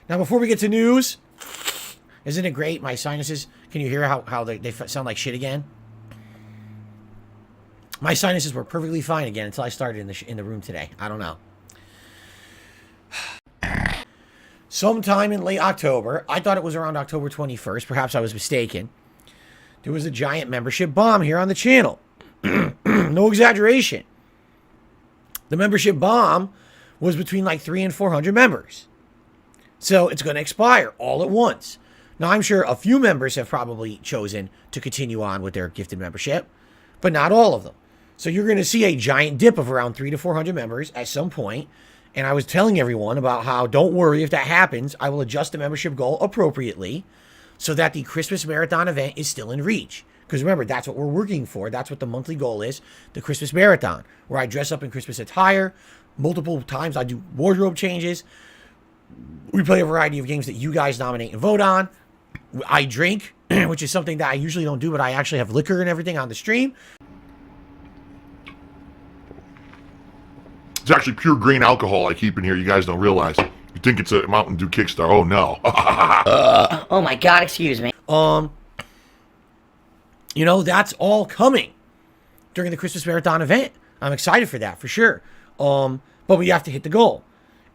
Now, before we get to news, isn't it great? My sinuses, can you hear how they sound like shit again? My sinuses were perfectly fine again until I started in the room today. I don't know. Sometime in late October, I thought it was around October 21st. Perhaps I was mistaken. There was a giant membership bomb here on the channel. No exaggeration. The membership bomb was between like 300 and 400 members. So it's going to expire all at once. Now, I'm sure a few members have probably chosen to continue on with their gifted membership, but not all of them. So you're going to see a giant dip of around 300 to 400 members at some point. And I was telling everyone about how, don't worry, if that happens, I will adjust the membership goal appropriately so that the Christmas Marathon event is still in reach. Because remember, that's what we're working for. That's what the monthly goal is, the Christmas Marathon, where I dress up in Christmas attire. Multiple times I do wardrobe changes. We play a variety of games that you guys nominate and vote on. I drink, which is something that I usually don't do, but I actually have liquor and everything on the stream. It's actually pure grain alcohol I keep in here. You guys don't realize. You think it's a Mountain Dew Kickstar. Oh, no. Oh, my God. Excuse me. You know, that's all coming during the Christmas Marathon event. I'm excited for that, for sure. But we have to hit the goal.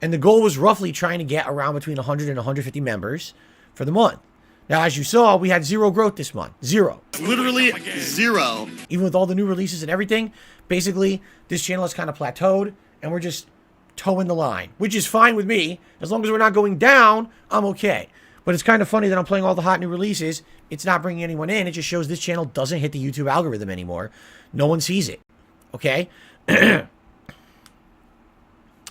And the goal was roughly trying to get around between 100 and 150 members for the month. Now, as you saw, we had zero growth this month. Zero. Literally zero. Even with all the new releases and everything, basically, this channel has kind of plateaued, and we're just towing the line, which is fine with me. As long as we're not going down, I'm okay. But it's kind of funny that I'm playing all the hot new releases. It's not bringing anyone in. It just shows this channel doesn't hit the YouTube algorithm anymore. No one sees it. Okay?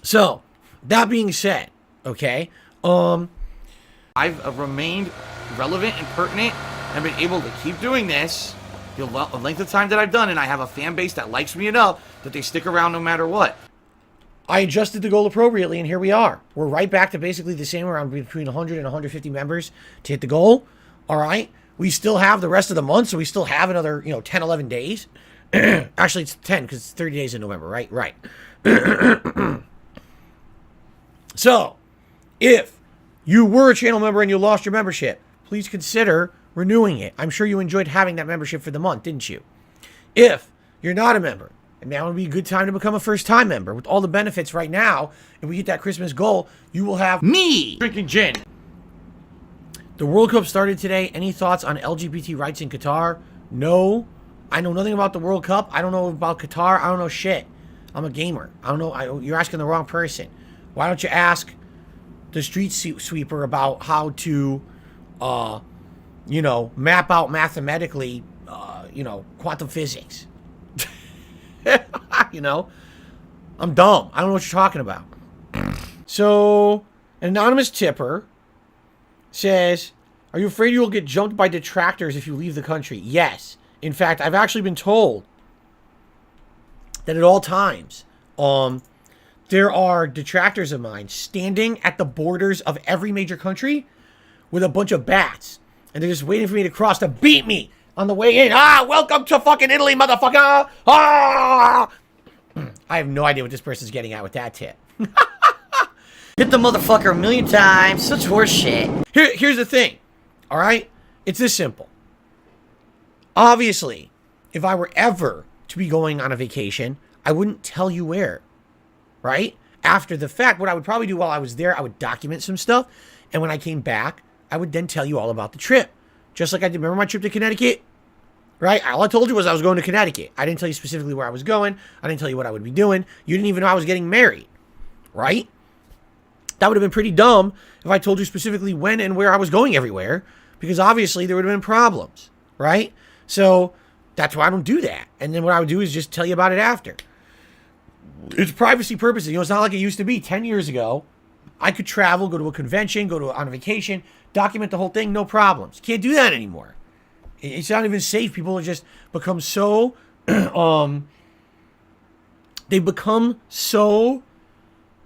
So, that being said, okay, I've remained relevant and pertinent and been able to keep doing this the length of time that I've done, and I have a fan base that likes me enough that they stick around no matter what. I adjusted the goal appropriately, and here we are. We're right back to basically the same, around between 100 and 150 members to hit the goal. All right? We still have the rest of the month, so we still have another, 10, 11 days. Actually, it's 10 because it's 30 days in November, right? Right. So, if you were a channel member and you lost your membership, please consider renewing it. I'm sure you enjoyed having that membership for the month, didn't you? If you're not a member, and now would be a good time to become a first-time member. With all the benefits right now, if we hit that Christmas goal, you will have me drinking gin. The World Cup started today. Any thoughts on LGBT rights in Qatar? No. I know nothing about the World Cup. I don't know about Qatar. I don't know shit. I'm a gamer. I don't know. You're asking the wrong person. Why don't you ask the street sweeper about how to, map out mathematically, quantum physics? I'm dumb. I don't know what you're talking about. So, an anonymous tipper says, are you afraid you will get jumped by detractors if you leave the country? Yes. In fact, I've actually been told that at all times, there are detractors of mine standing at the borders of every major country with a bunch of bats. And they're just waiting for me to cross to beat me on the way in. Welcome to fucking Italy, motherfucker. I have no idea what this person's getting at with that tip. Hit the motherfucker a million times. Such horse shit. Here's the thing. All right? It's this simple. Obviously, if I were ever to be going on a vacation, I wouldn't tell you where. Right? After the fact, what I would probably do while I was there, I would document some stuff. And when I came back, I would then tell you all about the trip. Just like I did. Remember my trip to Connecticut? Right? All I told you was I was going to Connecticut. I didn't tell you specifically where I was going. I didn't tell you what I would be doing. You didn't even know I was getting married. Right? That would have been pretty dumb if I told you specifically when and where I was going everywhere. Because obviously there would have been problems. Right? So that's why I don't do that. And then what I would do is just tell you about it after. It's privacy purposes. It's not like it used to be 10 years ago. I could travel, go to a convention, on a vacation, document the whole thing, no problems. Can't do that anymore. It's not even safe. People have just become so, they've become so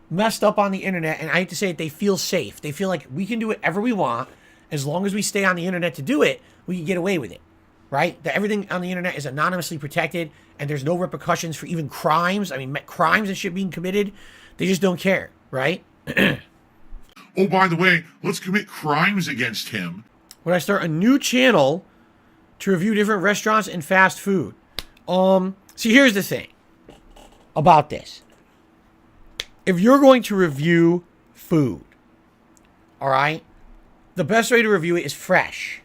messed up on the internet, and I hate to say it, they feel safe. They feel like we can do whatever we want. As long as we stay on the internet to do it, we can get away with it, right? That everything on the internet is anonymously protected, and there's no repercussions for even crimes. I mean, crimes and shit being committed. They just don't care, right? oh, by the way, let's commit crimes against him. Would I start a new channel to review different restaurants and fast food? See, here's the thing about this. If you're going to review food, all right, the best way to review it is fresh.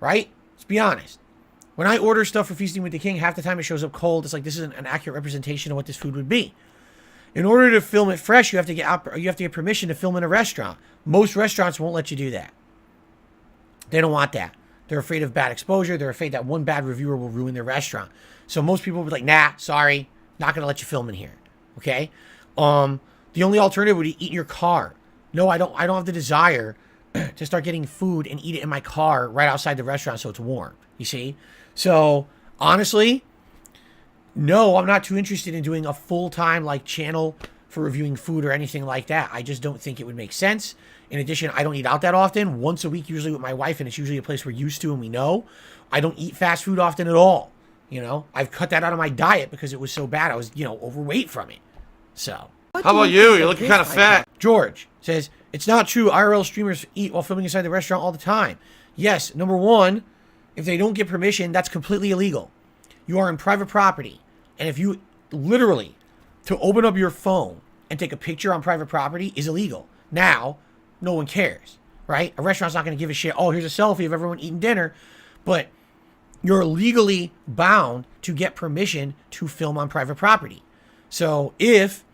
Right? Let's be honest. When I order stuff for Feasting with the King, half the time it shows up cold. It's like, this isn't an accurate representation of what this food would be. In order to film it fresh, you have to get permission to film in a restaurant. Most restaurants won't let you do that. They don't want that. They're afraid of bad exposure. They're afraid that one bad reviewer will ruin their restaurant. So most people will be like, nah, sorry, not going to let you film in here. Okay? The only alternative would be eat in your car. No, I don't have the desire to start getting food and eat it in my car right outside the restaurant so it's warm. You see? So, honestly, no, I'm not too interested in doing a full-time like channel for reviewing food or anything like that. I just don't think it would make sense. In addition, I don't eat out that often. Once a week, usually with my wife, and it's usually a place we're used to and we know. I don't eat fast food often at all. You know, I've cut that out of my diet because it was so bad. I was, overweight from it. So. How about you? You're looking kind of fat. George says, it's not true. IRL streamers eat while filming inside the restaurant all the time. Yes, number one, if they don't get permission, that's completely illegal. You are in private property. And if you literally, to open up your phone and take a picture on private property is illegal. Now, no one cares, right? A restaurant's not going to give a shit. Oh, here's a selfie of everyone eating dinner. But you're legally bound to get permission to film on private property. So if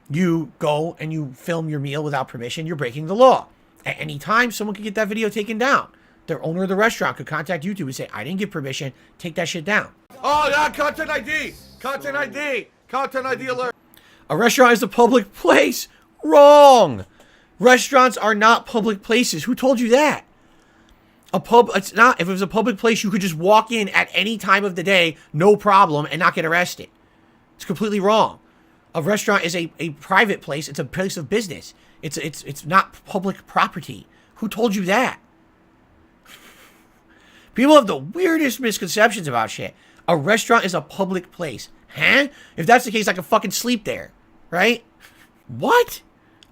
you go and you film your meal without permission, you're breaking the law. At any time, someone could get that video taken down. The owner of the restaurant could contact YouTube and say, I didn't give permission, take that shit down. Oh, yeah, content ID. Content ID. Content ID alert. A restaurant is a public place. Wrong. Restaurants are not public places. Who told you that? It's not. If it was a public place, you could just walk in at any time of the day, no problem, and not get arrested. It's completely wrong. A restaurant is a private place. It's a place of business. It's not public property. Who told you that? People have the weirdest misconceptions about shit. A restaurant is a public place. Huh? If that's the case, I could fucking sleep there. Right? What?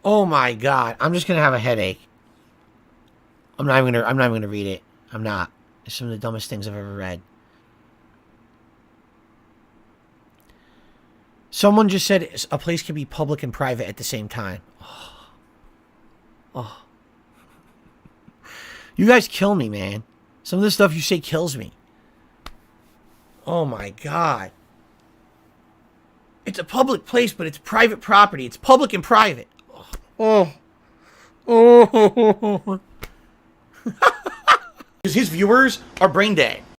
Oh my god. I'm just gonna have a headache. I'm not even gonna read it. I'm not. It's some of the dumbest things I've ever read. Someone just said a place can be public and private at the same time. Oh. You guys kill me, man. Some of the stuff you say kills me. Oh my god. It's a public place, but it's private property. It's public and private. Oh. Oh. Because his viewers are brain dead.